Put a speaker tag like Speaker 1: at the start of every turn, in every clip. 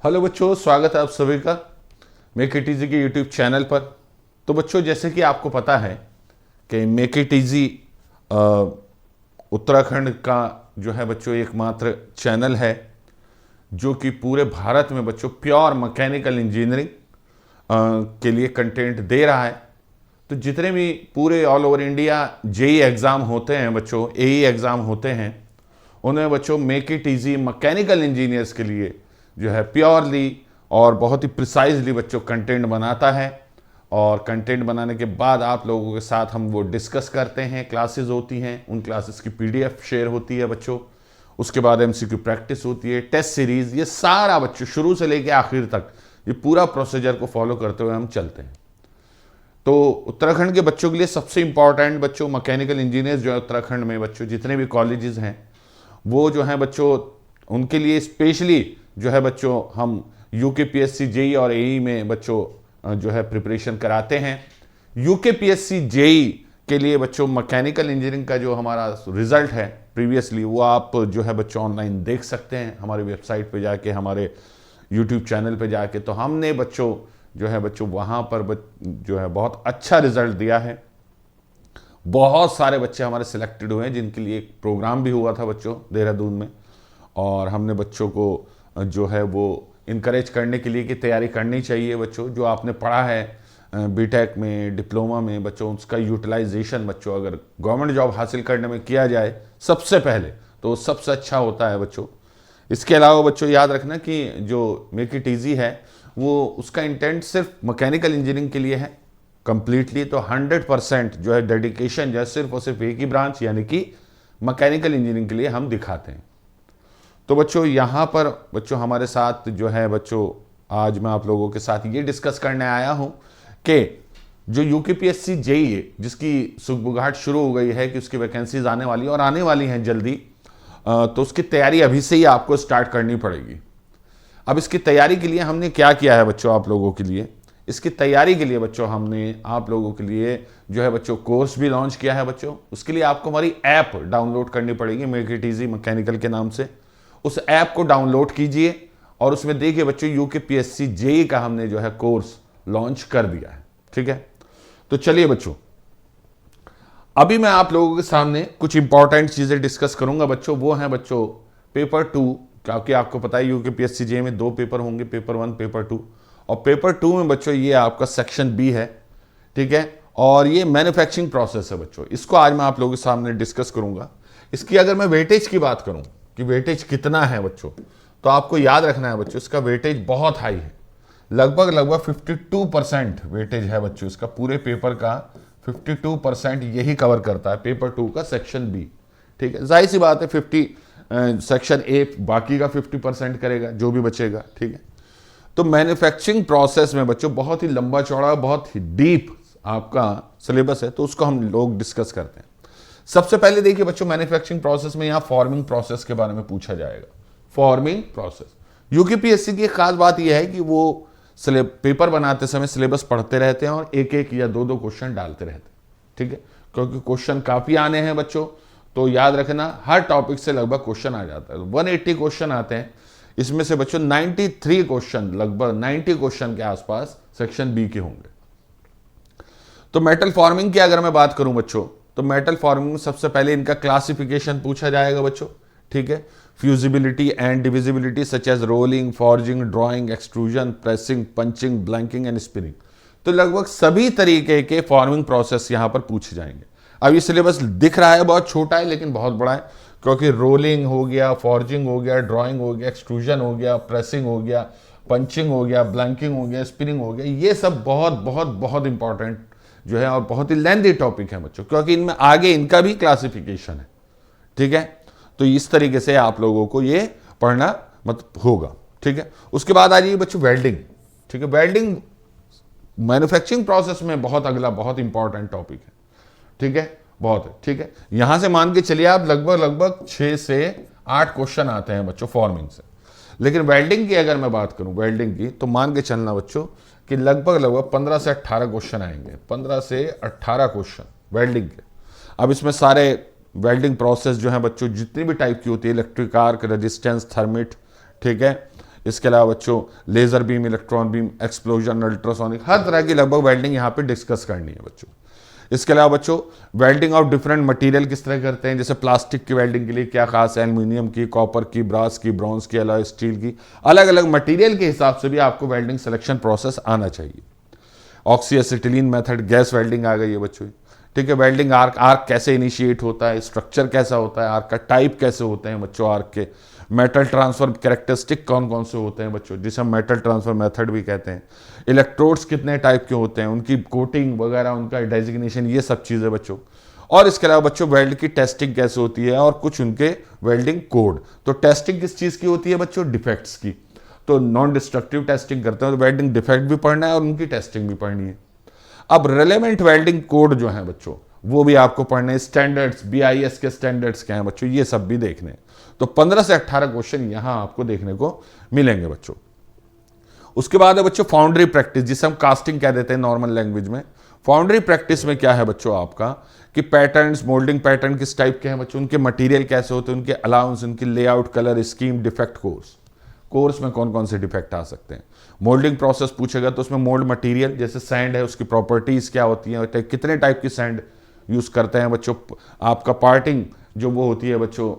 Speaker 1: Hello बच्चों, स्वागत है आप सभी का मेक इट इजी के यूट्यूब चैनल पर। तो बच्चों, जैसे कि आपको पता है कि मेक इट इजी उत्तराखंड का जो है बच्चों एकमात्र चैनल है जो कि पूरे भारत में बच्चों प्योर मैकेनिकल इंजीनियरिंग के लिए कंटेंट दे रहा है। तो जितने भी पूरे all over India JEE exam होते हैं बच्चों, एई एग्ज़ाम होते हैं, उन्हें बच्चों make it easy mechanical engineers के लिए जो है प्योरली और बहुत ही प्रिसाइजली बच्चों कंटेंट बनाता है। और कंटेंट बनाने के बाद आप लोगों के साथ हम वो डिस्कस करते हैं, क्लासेस होती हैं, उन क्लासेस की पीडीएफ शेयर होती है बच्चों। उसके बाद एमसीक्यू प्रैक्टिस होती है, टेस्ट सीरीज, ये सारा बच्चों शुरू से लेकर आखिर तक ये पूरा प्रोसीजर को फॉलो करते हुए हम चलते हैं। तो उत्तराखंड के बच्चों के लिए सबसे इंपॉर्टेंट बच्चों मैकेनिकल इंजीनियर्स जो है उत्तराखंड में बच्चों जितने भी कॉलेजेस हैं वो जो है बच्चों उनके लिए स्पेशली जो है बच्चों हम यूकेपीएससी जेई और एई में बच्चों जो है प्रिपरेशन कराते हैं। यूकेपीएससी जेई के लिए बच्चों मैकेनिकल इंजीनियरिंग का जो हमारा रिजल्ट है प्रीवियसली वो आप जो है बच्चों ऑनलाइन देख सकते हैं हमारी वेबसाइट पे जाके, हमारे यूट्यूब चैनल पे जाके। तो हमने बच्चों जो है बच्चों वहाँ पर जो है बहुत अच्छा रिजल्ट दिया है। बहुत सारे बच्चे हमारे सिलेक्टेड हुए हैं जिनके लिए एक प्रोग्राम भी हुआ था बच्चों देहरादून में, और हमने बच्चों को जो है वो इनकरेज करने के लिए कि तैयारी करनी चाहिए बच्चों। जो आपने पढ़ा है बीटेक में, डिप्लोमा में बच्चों, उसका यूटिलाइजेशन बच्चों अगर गवर्नमेंट जॉब हासिल करने में किया जाए सबसे पहले तो सबसे अच्छा होता है बच्चों। इसके अलावा बच्चों याद रखना कि जो मेक इट ईजी है वो उसका इंटेंट सिर्फ मैकेनिकल इंजीनियरिंग के लिए है कंप्लीटली। तो 100% जो है डेडिकेशन जो है सिर्फ और सिर्फ एक ही ब्रांच यानी कि मैकेनिकल इंजीनियरिंग के लिए हम दिखाते हैं। तो बच्चों यहाँ पर बच्चों हमारे साथ जो है बच्चों आज मैं आप लोगों के साथ ये डिस्कस करने आया हूँ कि जो यूकेपीएससी जेई है जिसकी सुगबुगाहट शुरू हो गई है कि उसकी वैकेंसीज आने वाली और आने वाली हैं जल्दी, तो उसकी तैयारी अभी से ही आपको स्टार्ट करनी पड़ेगी। अब इसकी तैयारी के लिए हमने क्या किया है बच्चों आप लोगों के लिए, इसकी तैयारी के लिए बच्चों हमने आप लोगों के लिए जो है बच्चों कोर्स भी लॉन्च किया है बच्चों। उसके लिए आपको हमारी ऐप डाउनलोड करनी पड़ेगी मेक इट इजी मैकेनिकल के नाम से। उस ऐप को डाउनलोड कीजिए और उसमें देखिए बच्चों यूकेपीएससी जेई का हमने जो है कोर्स लॉन्च कर दिया है। ठीक है, तो चलिए बच्चों अभी मैं आप लोगों के सामने कुछ इंपॉर्टेंट चीजें डिस्कस करूंगा बच्चों। वो है बच्चों पेपर 2, क्योंकि आपको पता है यूकेपीएससी जेई में 2 पेपर होंगे, पेपर 1 पेपर 2। और पेपर 2 में बच्चों ये आपका सेक्शन बी है। ठीक है, और ये मैन्युफैक्चरिंग प्रोसेस है बच्चों। इसको आज मैं आप लोगों के सामने डिस्कस करूंगा। इसकी अगर मैं वेटेज की बात करूं कि वेटेज कितना है बच्चों, तो आपको याद रखना है बच्चों इसका वेटेज बहुत हाई है। लगभग 52% वेटेज है बच्चों इसका। पूरे पेपर का 52% यही कवर करता है पेपर 2 का सेक्शन बी। ठीक है, जाहिर सी बात है 50 सेक्शन ए बाकी का 50% करेगा जो भी बचेगा। ठीक है, तो मैन्युफैक्चरिंग प्रोसेस में बच्चों बहुत ही लंबा चौड़ा, बहुत ही डीप आपका सिलेबस है, तो उसको हम लोग डिस्कस करते हैं। सबसे पहले देखिए बच्चों मैन्युफैक्चरिंग प्रोसेस में यहाँ फॉर्मिंग प्रोसेस के बारे में पूछा जाएगा। फॉर्मिंग प्रोसेस यूकेपीएससी की एक खास बात यह है कि वो पेपर बनाते समय सिलेबस पढ़ते रहते हैं और एक एक या दो दो क्वेश्चन डालते रहते हैं। ठीक है, क्योंकि क्वेश्चन काफी आने हैं बच्चों, तो याद रखना हर टॉपिक से लगभग क्वेश्चन आ जाता है। 180 क्वेश्चन आते हैं, इसमें से बच्चों 93 क्वेश्चन, लगभग 90 क्वेश्चन के आसपास सेक्शन बी के होंगे। तो मेटल फॉर्मिंग की अगर मैं बात करूं बच्चों, तो मेटल फॉर्मिंग में सबसे पहले इनका क्लासिफिकेशन पूछा जाएगा बच्चों। ठीक है, fusibility and divisibility such as rolling, forging, drawing, extrusion, pressing, punching, blanking and spinning. तो लगभग सभी तरीके के फॉर्मिंग प्रोसेस यहां पर पूछे जाएंगे। अब ये सिलेबस दिख रहा है बहुत छोटा है लेकिन बहुत बड़ा है, क्योंकि रोलिंग हो गया, फॉर्जिंग हो गया, ड्राइंग हो गया, एक्सट्रूजन हो गया, प्रेसिंग हो गया, पंचिंग हो गया, ब्लैंकिंग हो गया, स्पिनिंग हो गया, ये सब बहुत बहुत बहुत इंपॉर्टेंट जो है और बहुत ही लेंथी टॉपिक है बच्चों, क्योंकि इनमें आगे इनका भी क्लासिफिकेशन है। ठीक है, तो इस तरीके से आप लोगों को ये पढ़ना मतलब होगा। ठीक है, उसके बाद आ जाइए बच्चों वेल्डिंग। ठीक है, वेल्डिंग मैन्युफैक्चरिंग प्रोसेस में बहुत अगला बहुत इंपॉर्टेंट टॉपिक है। ठीक है, बहुत है। ठीक है, यहां से मान के चलिए आप लगभग 6 से 8 क्वेश्चन आते हैं बच्चों फॉर्मिंग से। लेकिन वेल्डिंग की अगर मैं बात करूं वेल्डिंग की, तो मान के चलना बच्चों कि लगभग 15 से 18 क्वेश्चन आएंगे, 15 से 18 क्वेश्चन वेल्डिंग के। अब इसमें सारे वेल्डिंग प्रोसेस जो है बच्चों जितनी भी टाइप की होती है, इलेक्ट्रिक आर्क, रेजिस्टेंस, थर्मिट, ठीक है, इसके अलावा बच्चों laser beam, electron beam, explosion, ultrasonic, हर तरह की लगभग वेल्डिंग यहाँ पे डिस्कस करनी है बच्चों। इसके अलावा बच्चों वेल्डिंग ऑफ डिफरेंट मटेरियल किस तरह करते हैं, जैसे प्लास्टिक की वेल्डिंग के लिए क्या खास है, एल्यूमिनियम की, कॉपर की, ब्रास की, ब्रॉन्ज की, अलॉय स्टील की, अलग अलग मटेरियल के हिसाब से भी आपको वेल्डिंग सिलेक्शन प्रोसेस आना चाहिए। Oxy acetylene method, gas welding आ गई है बच्चों, ठीक है। वेल्डिंग आर्क, आर्क कैसे इनिशिएट होता है, स्ट्रक्चर कैसा होता है, आर्क का टाइप कैसे होते हैं बच्चों, आर्क के मेटल ट्रांसफर कैरेक्टरिस्टिक कौन कौन से होते हैं बच्चों, जिसे हम मेटल ट्रांसफर मेथड भी कहते हैं। इलेक्ट्रोड्स कितने टाइप के होते हैं, उनकी कोटिंग वगैरह, उनका डेजिग्नेशन, ये सब चीज़ें बच्चों। और इसके अलावा बच्चों वेल्ड की टेस्टिंग कैसे होती है और कुछ उनके वेल्डिंग कोड। तो टेस्टिंग किस चीज़ की होती है बच्चों, डिफेक्ट्स की। तो नॉन डिस्ट्रक्टिव टेस्टिंग करते हैं तो वेल्डिंग डिफेक्ट भी पढ़ना है और उनकी टेस्टिंग भी पढ़नी है। अब रिलेवेंट वेल्डिंग कोड जो है बच्चों वो भी आपको पढ़ने हैं। स्टैंडर्ड्स, BIS के स्टैंडर्ड्स क्या हैं बच्चों, ये सब भी देखने हैं। तो 15 से 18 क्वेश्चन यहां आपको देखने को मिलेंगे बच्चों। उसके बाद है बच्चों फाउंड्री प्रैक्टिस, जिसे हम कास्टिंग कह देते हैं नॉर्मल लैंग्वेज में। फाउंड्री प्रैक्टिस में क्या है बच्चों आपका कि पैटर्न्स, मोल्डिंग पैटर्न किस टाइप के हैं बच्चों, उनके मटेरियल कैसे होते हैं, उनके अलाउंस, उनकी layout, colour scheme, defect course में कौन कौन से डिफेक्ट आ सकते हैं। मोल्डिंग प्रोसेस पूछेगा तो उसमें मोल्ड मटेरियल जैसे सैंड है, उसकी प्रॉपर्टीज क्या होती हैं, कितने टाइप की सैंड यूज करते हैं बच्चों। आपका पार्टिंग जो वो होती है बच्चों,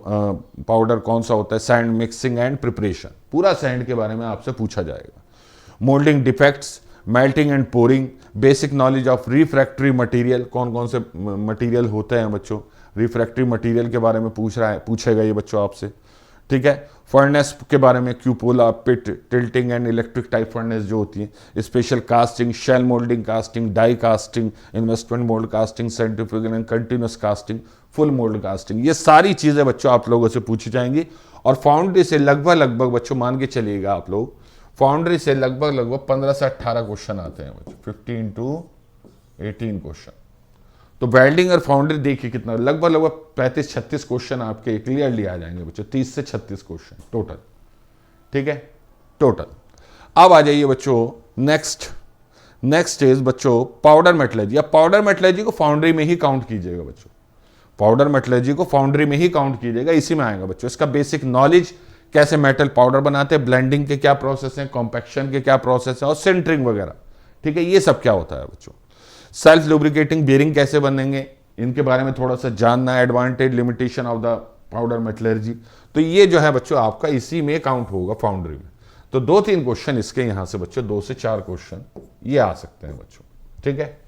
Speaker 1: पाउडर कौन सा होता है, सैंड मिक्सिंग एंड प्रिपरेशन, पूरा सैंड के बारे में आपसे पूछा जाएगा। Moulding defects, melting and pouring, basic knowledge of refractory material, कौन कौन से मटेरियल होते हैं बच्चों, रिफ्रैक्टरी मटेरियल के बारे में पूछेगा ये बच्चों आपसे, ठीक है। फर्नेस के बारे में, cupola, pit, tilting and electric type furnace जो होती है, special casting, shell moulding casting, die casting, investment mould casting, scientific and continuous casting, full mould casting, ये सारी चीजें बच्चों आप लोगों से पूछी जाएंगी। और फाउंड्री से लगभग बच्चों मान के चलिएगा आप लोग, फाउंड्री से लगभग 15 से 18 क्वेश्चन आते हैं बच्चों, 15 to 18 क्वेश्चन। तो वेल्डिंग और फाउंड्री देखिए कितना, लगभग 35-36 क्वेश्चन आपके क्लियरली आ जाएंगे बच्चों, 30 से 36 क्वेश्चन टोटल, ठीक है, टोटल। अब आ जाइए बच्चों नेक्स्ट इज बच्चों पाउडर मेटलर्जी। अब पाउडर मेटलर्जी को फाउंड्री में ही काउंट कीजिएगा बच्चों, पाउडर मेटलर्जी को फाउंड्री में ही काउंट कीजिएगा, इसी में आएगा बच्चों। इसका बेसिक नॉलेज, कैसे मेटल पाउडर बनाते हैं, ब्लेंडिंग के क्या प्रोसेस हैं, कॉम्पैक्शन के क्या प्रोसेस है, और सिंटरिंग वगैरह, ठीक है, ये सब क्या होता है बच्चों। सेल्फ लुब्रिकेटिंग बेरिंग कैसे बनेंगे, इनके बारे में थोड़ा सा जानना है, advantage, limitation of the powder metallurgy. तो ये जो है बच्चों आपका इसी में काउंट होगा फाउंड्री में। तो 2-3 क्वेश्चन इसके यहां से बच्चों, 2 से 4 क्वेश्चन ये आ सकते हैं बच्चों, ठीक है।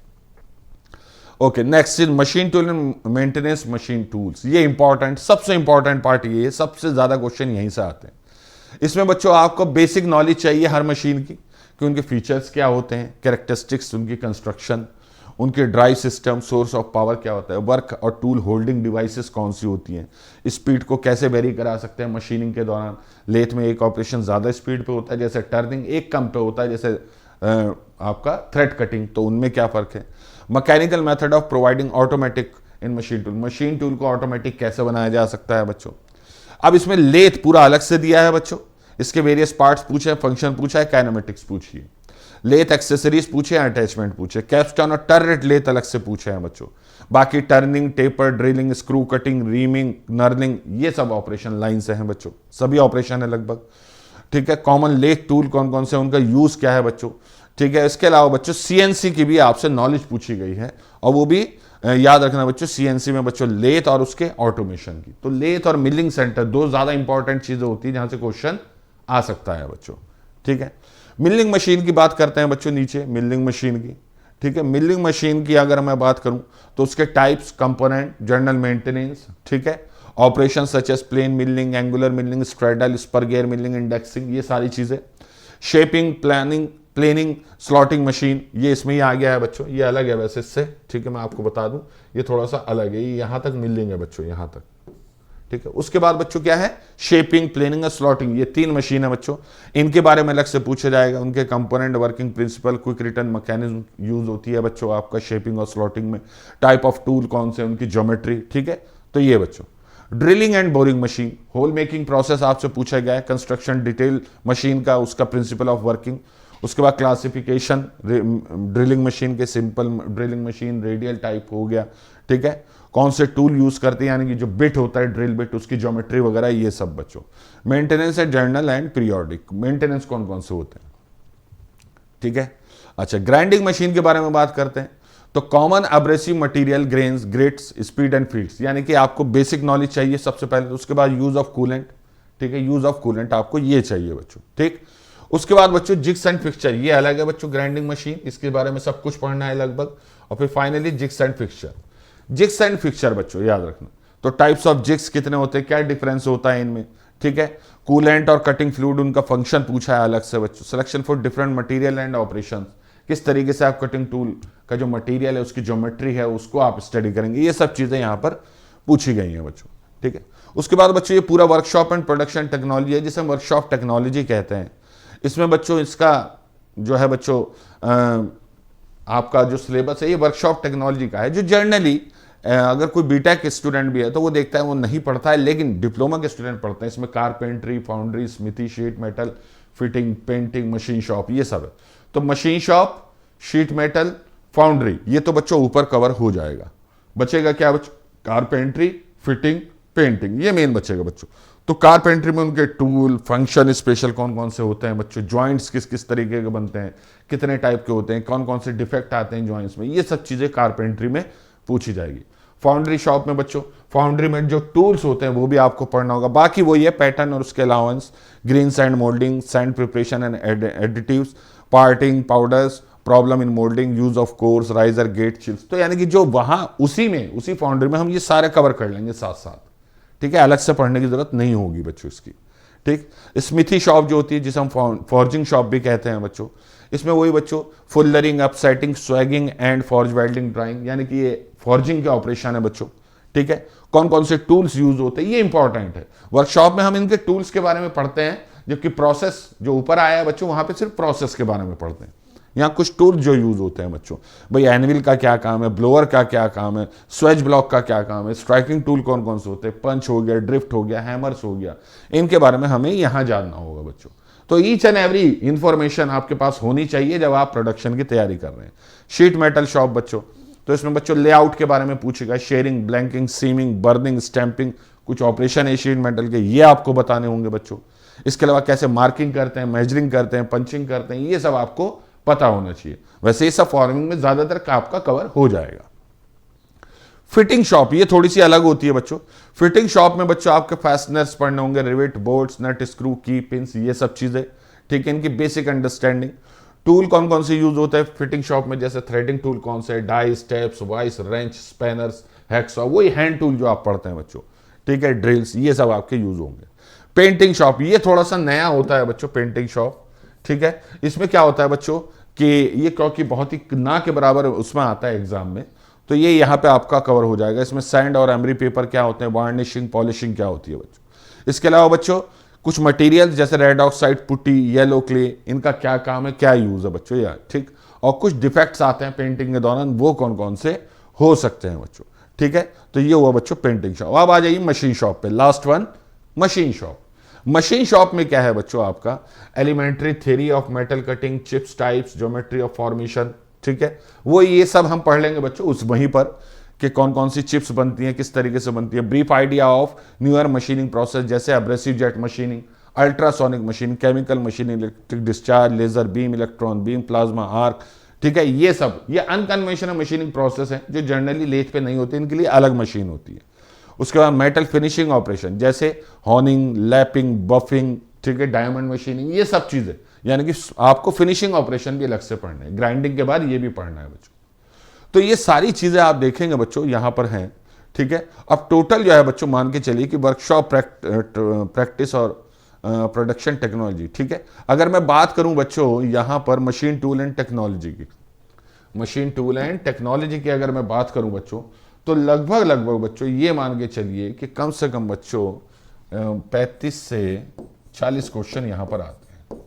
Speaker 1: Okay, next is machine tool and maintenance machine tools. ये इंपॉर्टेंट, सबसे इंपॉर्टेंट पार्ट ये है, सबसे ज्यादा क्वेश्चन यहीं से आते हैं। इसमें बच्चों आपको बेसिक नॉलेज चाहिए हर मशीन की, कि उनके फीचर्स क्या होते हैं, कैरेक्टरिस्टिक्स, उनकी कंस्ट्रक्शन, उनके drive system, source of power क्या होता है, वर्क और टूल होल्डिंग डिवाइसेस कौन सी होती हैं, स्पीड को कैसे वेरी करा सकते हैं मशीनिंग के दौरान। लेथ में एक ऑपरेशन ज़्यादा स्पीड पे होता है जैसे टर्निंग, एक कम पे होता है जैसे आपका थ्रेड कटिंग, तो उनमें क्या फ़र्क है। Mechanical method of providing automatic in machine tool को ऑटोमेटिक कैसे बनाया जा सकता है बच्चों। अब इसमें लेथ पूरा अलग से दिया है बच्चों, इसके वेरियस पार्ट्स पूछे हैं, फंक्शन पूछा है, काइनेमेटिक्स पूछिए, लेथ एक्सेसरीज पूछे, अटैचमेंट पूछे, कैपस्टोन और टर्रेट लेथ अलग से पूछे हैं बच्चों। बाकी turning, taper, drilling, screw cutting, reaming, knurling, ये सब ऑपरेशन लाइन से हैं बच्चों, सभी ऑपरेशन है लगभग, ठीक है। कॉमन लेथ टूल कौन कौन से, उनका यूज क्या है बच्चों, ठीक है। इसके अलावा बच्चों CNC की भी आपसे नॉलेज पूछी गई है, और वो भी याद रखना बच्चों, CNC में बच्चों लेथ और उसके ऑटोमेशन की। तो लेथ और मिलिंग सेंटर 2 ज्यादा इंपॉर्टेंट चीजें होती है जहां से क्वेश्चन आ सकता है बच्चों, ठीक है। मिलिंग मशीन की बात करते हैं बच्चों, नीचे मिलिंग मशीन की, ठीक है। मिलिंग मशीन की अगर मैं बात करूं तो उसके टाइप्स, कंपोनेंट, जनरल मेंटेनेंस, ठीक है, operation such as plain milling, angular milling, straddle, spur gear milling, indexing, ये सारी चीजें। शेपिंग, प्लेनिंग, स्लॉटिंग मशीन, ये इसमें ही आ गया है बच्चों, ये अलग है वैसे इससे, ठीक है, मैं आपको बता दूं ये थोड़ा सा अलग है, ये यहां तक मिलिंग है बच्चों, यहां तक, ठीक है। उसके बाद बच्चों क्या है, शेपिंग, प्लेनिंग और स्लॉटिंग, ये 3 मशीन है बच्चों, इनके बारे में अलग से पूछा जाएगा। उनके component, working principle, quick return mechanism use होती है बच्चों आपका शेपिंग और स्लॉटिंग में, टाइप ऑफ टूल कौन से, उनकी ज्योमेट्री, ठीक है। तो ये बच्चों drilling and boring machine, hole making process आपसे पूछा गया है, कंस्ट्रक्शन डिटेल मशीन का, उसका प्रिंसिपल ऑफ वर्किंग, उसके बाद क्लासिफिकेशन, ड्रिलिंग मशीन के simple drilling machine, radial type हो गया, ठीक है, कौन से टूल यूज करते हैं, यानी कि जो बिट होता है ड्रिल बिट, उसकी ज्योमेट्री वगैरह, ये सब बच्चों। मेंटेनेंस है जर्नल एंड पीरियोडिक। मेंटेनेंस कौन कौन से होते हैं, ठीक है। अच्छा, ग्राइंडिंग मशीन के बारे में बात करते हैं। तो common abrasive material, grains, grits, speed and feeds, यानी कि आपको बेसिक नॉलेज चाहिए सबसे पहले। उसके बाद यूज ऑफ कूलेंट, ठीक है, यूज ऑफ कूलेंट आपको ये चाहिए बच्चों, ठीक। उसके बाद बच्चों जिग्स एंड फिक्सचर, ये अलग है बच्चों, ग्राइंडिंग मशीन, इसके बारे में सब कुछ पढ़ना है लगभग। और फिर finally jigs and fixture. Jigs and fixture बच्चों याद रखना, तो टाइप्स ऑफ जिग्स कितने होते हैं, क्या डिफरेंस होता है इनमें, ठीक है। कूलेंट और कटिंग फ्लूइड, उनका फंक्शन पूछा है अलग से बच्चों। Selection for different material and operation, किस तरीके से आप कटिंग टूल का जो मटेरियल है उसकी ज्योमेट्री है उसको आप स्टडी करेंगे, ये सब चीजें यहां पर पूछी गई हैं बच्चों, ठीक है। उसके बाद बच्चों ये पूरा वर्कशॉप एंड प्रोडक्शन टेक्नोलॉजी है, जिसे हम वर्कशॉप टेक्नोलॉजी कहते हैं। इसमें बच्चों इसका जो है बच्चों आपका जो सिलेबस है ये वर्कशॉप टेक्नोलॉजी का है, जो जर्नली अगर कोई बीटेक स्टूडेंट भी है तो वो देखता है, वो नहीं पढ़ता है, लेकिन डिप्लोमा के स्टूडेंट पढ़ते हैं। इसमें carpentry, foundry, smithy, sheet metal, fitting, painting, machine shop, ये सब है। तो machine shop, sheet metal, foundry, ये तो बच्चों ऊपर कवर हो जाएगा। बचेगा क्या बच्चों, कारपेंट्री, फिटिंग, पेंटिंग, ये मेन बचेगा बच्चों। तो कारपेंट्री में उनके टूल, फंक्शन स्पेशल कौन कौन से होते हैं बच्चों, जॉइंट्स किस किस तरीके के बनते हैं, कितने टाइप के होते हैं, कौन कौन से डिफेक्ट आते हैं जॉइंट्स में, ये सब चीजें कारपेंट्री में पूछी जाएगी। फाउंड्री शॉप में बच्चों, फाउंड्री में जो टूल्स होते हैं वो भी आपको पढ़ना होगा। बाकी वो ये पैटर्न और उसके allowance, green sand moulding, sand preparation and additives, parting, powders, problem in moulding, use of cores, riser, gate, chills, तो यानी कि जो वहां उसी फाउंड्री में हम ये सारे कवर कर लेंगे साथ साथ, ठीक है। अलग से पढ़ने की जरूरत नहीं होगी बच्चों इसकी, ठीक। स्मिथी शॉप जो होती है, जिसे हम फॉर्जिंग शॉप भी कहते हैं बच्चों, इसमें वही बच्चों fullering, upsetting, swaging and forge welding drawing, यानी कि ये फॉर्जिंग के ऑपरेशन है बच्चों, ठीक है। कौन कौन से टूल्स यूज होते हैं ये इंपॉर्टेंट है। वर्कशॉप में हम इनके टूल्स के बारे में पढ़ते हैं, जबकि प्रोसेस जो ऊपर आया है बच्चों वहां पे सिर्फ प्रोसेस के बारे में पढ़ते हैं। यहाँ कुछ टूल जो यूज होते हैं बच्चों, भाई एनविल का क्या काम है, ब्लोअर का क्या काम है, स्वेज ब्लॉक का क्या काम है, स्ट्राइकिंग टूल कौन कौन से होते हैं, पंच हो गया, ड्रिफ्ट हो गया, हैमर्स हो गया, इनके बारे में हमें यहाँ जानना होगा बच्चों। तो ईच एंड एवरी इंफॉर्मेशन आपके पास होनी चाहिए जब आप प्रोडक्शन की तैयारी कर रहे हैं। शीट मेटल शॉप बच्चों, तो इसमें बच्चों लेआउट के बारे में पूछेगा, shearing, blanking, seaming, burning, stamping, कुछ ऑपरेशन है शीट मेटल के, ये आपको बताने होंगे बच्चों। इसके अलावा कैसे मार्किंग करते हैं, मेजरिंग करते हैं, पंचिंग करते हैं, ये सब आपको पता होना चाहिए। वैसे ये सब फॉर्मिंग में ज्यादातर आपका कवर हो जाएगा। फिटिंग शॉप ये थोड़ी सी अलग होती है बच्चों। फिटिंग शॉप में बच्चों आपके फास्टनर्स पढ़ने होंगे, रिवेट, बोल्ट्स, नट, स्क्रू, की, पिंस, ये सब चीजें, ठीक है, इनकी बेसिक अंडरस्टैंडिंग। टूल कौन कौन से यूज होते हैं फिटिंग शॉप में, जैसे थ्रेडिंग टूल कौन से, die, steps, vice, wrench, spanners, hacksaw, वही हैंड टूल जो आप पढ़ते हैं बच्चों, ठीक है, ड्रिल्स, ये सब आपके यूज होंगे। पेंटिंग शॉप ये थोड़ा सा नया होता है बच्चों, पेंटिंग शॉप, ठीक है। इसमें क्या होता है बच्चों कि ये क्योंकि बहुत ही ना के बराबर उसमें आता है एग्जाम में, तो ये यहाँ पे आपका कवर हो जाएगा। इसमें सैंड और एमरी पेपर क्या होते हैं, वार्निशिंग, पॉलिशिंग क्या होती है बच्चों। इसके अलावा बच्चों कुछ मटेरियल जैसे red oxide, putty, yellow clay, इनका क्या काम है, क्या यूज है बच्चों यार, ठीक। और कुछ डिफेक्ट्स आते हैं पेंटिंग के दौरान, वो कौन कौन से हो सकते हैं बच्चों, ठीक है। तो ये हुआ बच्चों पेंटिंग शॉप। अब आ जाइए मशीन शॉप पे, last one machine shop. Machine shop में क्या है बच्चों आपका elementary theory of metal cutting, chips types, geometry of formation, ठीक है। वो ये सब हम पढ़ लेंगे बच्चों उस वहीं पर कि कौन कौन सी चिप्स बनती हैं, किस तरीके से बनती है। Brief idea of newer machining process, जैसे abrasive jet machining, ultrasonic machine, chemical machining, electric discharge, laser beam, electron beam, plasma arc, ठीक है। ये सब ये अनकन्वेंशनल मशीनिंग प्रोसेस है जो जनरली लेथ पे नहीं होती, इनके लिए अलग मशीन होती है। उसके बाद मेटल फिनिशिंग ऑपरेशन जैसे हॉर्निंग, लैपिंग, बफिंग, ठीक है, डायमंड मशीनिंग, ये सब चीजें, यानी कि आपको फिनिशिंग ऑपरेशन भी अलग से पढ़ना है, ग्राइंडिंग के बाद ये भी पढ़ना है बच्चों। तो ये सारी चीजें आप देखेंगे बच्चों यहां पर हैं, ठीक है। अब टोटल जो है बच्चों मान के चलिए कि वर्कशॉप, प्रैक्टिस और प्रोडक्शन टेक्नोलॉजी, ठीक है। अगर मैं बात करूं बच्चों यहां पर मशीन टूल एंड टेक्नोलॉजी की, मशीन टूल एंड टेक्नोलॉजी की अगर मैं बात करूं बच्चों, तो लगभग बच्चों ये मान के चलिए कि कम से कम बच्चों 35 से 40 क्वेश्चन यहां पर आते हैं,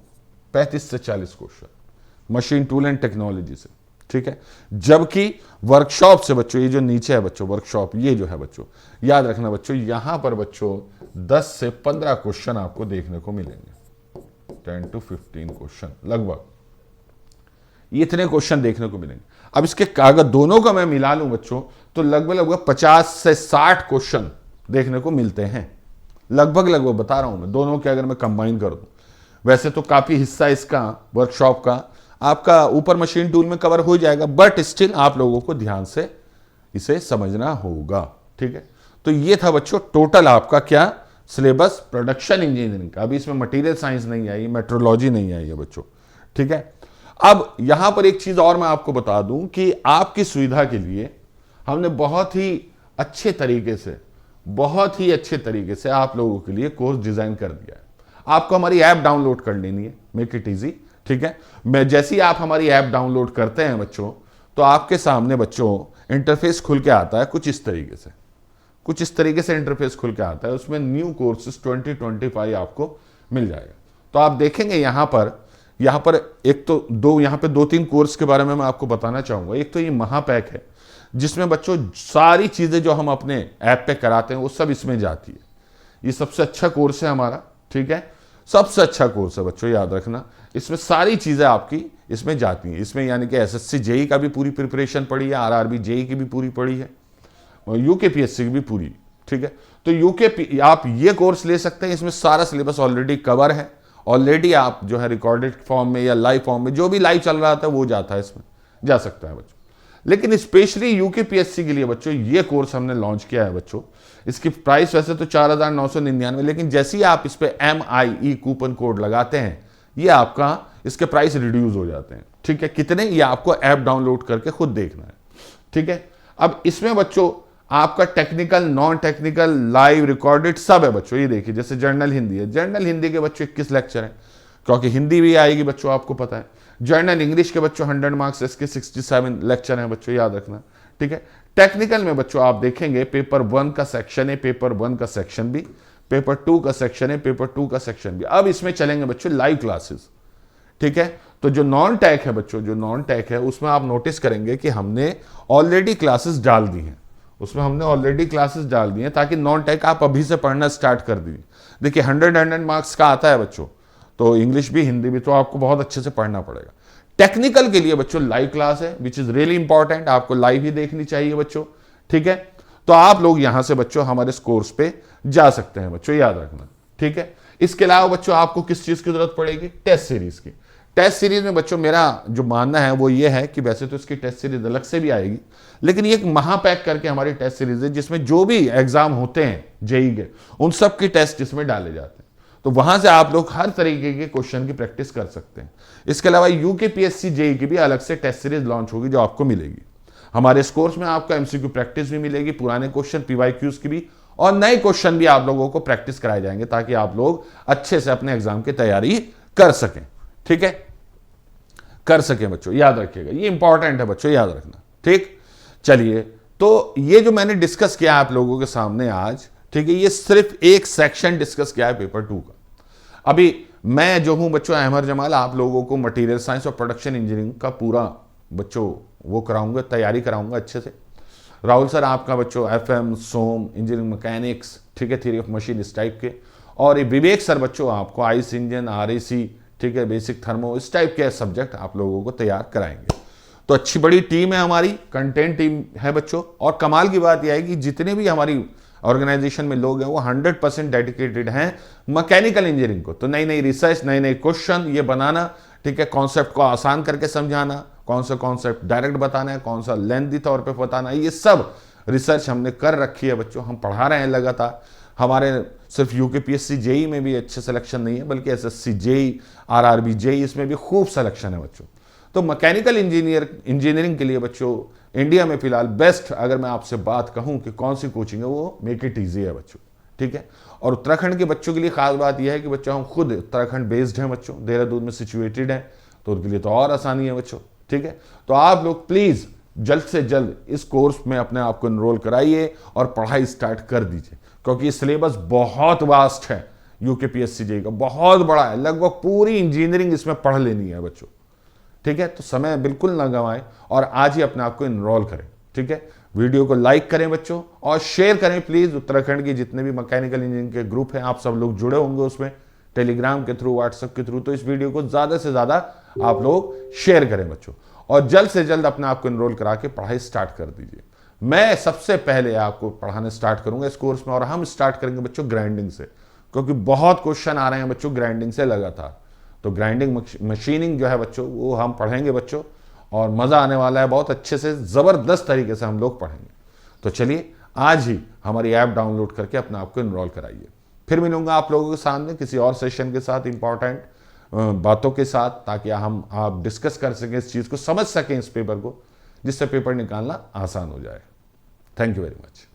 Speaker 1: 35 से 40 question machine tool and technology से, ठीक है। जबकि वर्कशॉप से बच्चों ये जो नीचे है बच्चों वर्कशॉप, ये जो है बच्चों याद रखना बच्चों, यहां पर बच्चों 10 से 15 क्वेश्चन आपको देखने को मिलेंगे, 10 to 15 क्वेश्चन लगभग, ये इतने क्वेश्चन देखने को मिलेंगे। अब इसके अगर दोनों का मैं मिला लूं बच्चों तो लगभग लगभग 50 से 60 क्वेश्चन देखने को मिलते हैं, लगभग बता रहा हूं मैं, दोनों के अगर मैं कंबाइन कर दूं। वैसे तो काफी हिस्सा इसका वर्कशॉप का आपका ऊपर मशीन टूल में कवर हो जाएगा, बट स्टिल आप लोगों को ध्यान से इसे समझना होगा, ठीक है। तो ये था बच्चों टोटल आपका क्या सिलेबस प्रोडक्शन इंजीनियरिंग का। अभी इसमें मटेरियल साइंस नहीं आई, मेट्रोलॉजी नहीं आई है बच्चों, ठीक है। अब यहां पर एक चीज और मैं आपको बता दूं कि आपकी सुविधा के लिए हमने बहुत ही अच्छे तरीके से आप लोगों के लिए कोर्स डिजाइन कर दिया है। आपको हमारी ऐप डाउनलोड कर लेनी है, मेक इट इजी, ठीक है। मैं जैसे ही आप हमारी ऐप डाउनलोड करते हैं बच्चों तो आपके सामने बच्चों इंटरफेस खुल के आता है कुछ इस तरीके से इंटरफेस खुल के आता है। उसमें न्यू कोर्सेज 2025 आपको मिल जाएगा। तो आप देखेंगे यहां पर एक तो दो तीन कोर्स के बारे में मैं आपको बताना चाहूंगा। एक तो ये महापैक है जिसमें बच्चों सारी चीजें जो हम अपने ऐप पे कराते हैं वो सब इसमें जाती है। ये सबसे अच्छा कोर्स है हमारा, ठीक है, सबसे अच्छा कोर्स है बच्चों, याद रखना। इसमें सारी चीजें आपकी इसमें जाती हैं। इसमें यानी कि एसएससी जेई का भी पूरी प्रिपरेशन पड़ी है, आरआरबी जेई की भी पूरी पड़ी है, और यूकेपीएससी की भी पूरी, ठीक है। तो आप ये कोर्स ले सकते हैं, इसमें सारा सिलेबस ऑलरेडी कवर है। ऑलरेडी आप जो है रिकॉर्डेड फॉर्म में या लाइव फॉर्म में जो भी लाइव चल रहा था वो जाता है, इसमें जा सकता है बच्चों। लेकिन स्पेशली यूकेपीएससी के लिए बच्चों ये कोर्स हमने लॉन्च किया है बच्चों। इसकी प्राइस वैसे तो 4,999, लेकिन जैसे ही आप इस पे MIE कूपन कोड लगाते हैं ये आपका इसके प्राइस रिड्यूस हो जाते हैं, ठीक है। कितने, ये आपको ऐप डाउनलोड करके खुद देखना है, ठीक है। अब इसमें बच्चों आपका technical, non technical, live, recorded सब है बच्चों। ये देखिए जैसे जर्नल हिंदी है, जर्नल हिंदी के बच्चों 21 लेक्चर हैं, क्योंकि हिंदी भी आएगी बच्चों, आपको पता है। जर्नल इंग्लिश के बच्चों 100 मार्क्स, इसके 67 लेक्चर हैं बच्चों, याद रखना, ठीक है। टेक्निकल में बच्चों आप देखेंगे पेपर 1 का सेक्शन है, पेपर 1 का सेक्शन भी, पेपर 2 का सेक्शन है, पेपर 2 का सेक्शन भी। अब इसमें चलेंगे बच्चों लाइव क्लासेस, ठीक है। तो जो नॉन टेक है बच्चों, जो नॉन टेक है उसमें आप नोटिस करेंगे कि हमने ऑलरेडी क्लासेस डाल दी हैं, ताकि नॉन टेक आप अभी से पढ़ना स्टार्ट कर दीजिए। देखिए 100 मार्क्स का आता है बच्चों, तो इंग्लिश भी हिंदी भी, तो आपको बहुत अच्छे से पढ़ना पड़ेगा। टेक्निकल के लिए बच्चों लाइव क्लास है, विच इज रियली इंपॉर्टेंट, आपको लाइव ही देखनी चाहिए बच्चों, ठीक है। तो आप लोग यहां से बच्चों हमारे इस कोर्स पे जा सकते हैं बच्चों, याद रखना, ठीक है। इसके अलावा बच्चों आपको किस चीज की जरूरत पड़ेगी, टेस्ट सीरीज की। टेस्ट सीरीज में बच्चों मेरा जो मानना है वो ये है कि वैसे तो इसकी टेस्ट सीरीज अलग से भी आएगी, लेकिन ये एक महापैक करके हमारी टेस्ट सीरीज है जिसमें जो भी एग्जाम होते हैं जेई के उन सब के टेस्ट इसमें डाले जाते हैं। तो वहां से आप लोग हर तरीके के क्वेश्चन की प्रैक्टिस कर सकते हैं। इसके अलावा यूकेपीएससी जेई की भी अलग से टेस्ट सीरीज लॉन्च होगी जो आपको मिलेगी। हमारे इस कोर्स में आपको एमसीक्यू प्रैक्टिस भी मिलेगी, पुराने क्वेश्चन पीवाईक्यूज की भी, और नए क्वेश्चन भी आप लोगों को प्रैक्टिस कराए जाएंगे ताकि आप लोग अच्छे से अपने एग्जाम की तैयारी कर सकें, ठीक है, कर सकें बच्चों, याद रखिएगा, ये इंपॉर्टेंट है बच्चों, याद रखना, ठीक। चलिए, तो ये जो मैंने डिस्कस किया आप लोगों के सामने आज, ठीक है, ये सिर्फ एक सेक्शन डिस्कस किया है पेपर 2 का। अभी मैं जो हूं बच्चों अहमद जमाल, आप लोगों को मटेरियल साइंस और प्रोडक्शन इंजीनियरिंग का पूरा बच्चों वो कराऊंगा, तैयारी कराऊंगा अच्छे से। राहुल सर आपका बच्चों FM, सोम, इंजीनियरिंग मैकेनिक्स, ठीक है, थ्योरी ऑफ मशीन, इस टाइप के, और विवेक सर बच्चों आपको आइस इंजन, RAC, ठीक है, बेसिक थर्मो, इस टाइप के सब्जेक्ट आप लोगों को तैयार कराएंगे। तो अच्छी बड़ी टीम है हमारी, कंटेंट टीम है बच्चों, और कमाल की बात यह है कि जितने भी हमारी ऑर्गेनाइजेशन में लोग हैं वो 100% डेडिकेटेड हैं मैकेनिकल इंजीनियरिंग को। तो नई नई रिसर्च, नए नए क्वेश्चन ये बनाना, ठीक है, कॉन्सेप्ट को आसान करके समझाना, कौन सा कॉन्सेप्ट डायरेक्ट बताना है, कौन सा लेंथी तौर पे बताना है, ये सब रिसर्च हमने कर रखी है बच्चों। हम पढ़ा रहे हैं लगातार। हमारे सिर्फ यूकेपीएससी जेई में भी अच्छे सिलेक्शन नहीं है, बल्कि एसएससी जेई, आरआरबी जेई, इसमें भी खूब सिलेक्शन है बच्चों। तो मैकेनिकल इंजीनियरिंग के लिए बच्चों इंडिया में फिलहाल बेस्ट अगर मैं आपसे बात कहूं कि कौन सी कोचिंग है, वो मेक इट ईजी है बच्चों, ठीक है। और उत्तराखंड के बच्चों के लिए खास बात यह है कि बच्चों हम खुद उत्तराखंड बेस्ड हैं बच्चों, देहरादून में सिचुएटेड हैं, तो उनके लिए तो और आसानी है बच्चों, ठीक है। तो आप लोग प्लीज जल्द से जल्द इस कोर्स में अपने आप को एनरोल कराइए और पढ़ाई स्टार्ट कर दीजिए, क्योंकि ये सिलेबस बहुत वास्ट है, यूकेपीएससी जेई का बहुत बड़ा है, लगभग पूरी इंजीनियरिंग इसमें पढ़ लेनी है बच्चों, ठीक है। तो समय बिल्कुल ना गंवाएं और आज ही अपने आप को एनरोल करें, ठीक है। वीडियो को लाइक करें बच्चों और शेयर करें प्लीज। उत्तराखंड के जितने भी मैकेनिकल इंजीनियरिंग के ग्रुप हैं आप सब लोग जुड़े होंगे उसमें, टेलीग्राम के थ्रू, व्हाट्सएप के थ्रू, तो इस वीडियो को ज्यादा से ज्यादा आप लोग शेयर करें बच्चों, और जल्द से जल्द अपने आप को इनरोल करा के पढ़ाई स्टार्ट कर दीजिए। मैं सबसे पहले आपको पढ़ाने स्टार्ट करूंगा इस कोर्स में, और हम स्टार्ट करेंगे बच्चों ग्राइंडिंग से, क्योंकि बहुत क्वेश्चन आ रहे हैं बच्चों ग्राइंडिंग से लगातार। तो ग्राइंडिंग मशीनिंग जो है बच्चों वो हम पढ़ेंगे बच्चों, और मज़ा आने वाला है, बहुत अच्छे से ज़बरदस्त तरीके से हम लोग पढ़ेंगे। तो चलिए आज ही हमारी ऐप डाउनलोड करके अपने आप को इनरोल कराइए। फिर मिलूंगा आप लोगों के सामने किसी और सेशन के साथ, इंपॉर्टेंट बातों के साथ, ताकि आप डिस्कस कर सकें इस चीज़ को, समझ सकें इस पेपर को, जिससे पेपर निकालना आसान हो जाए। Thank you very much.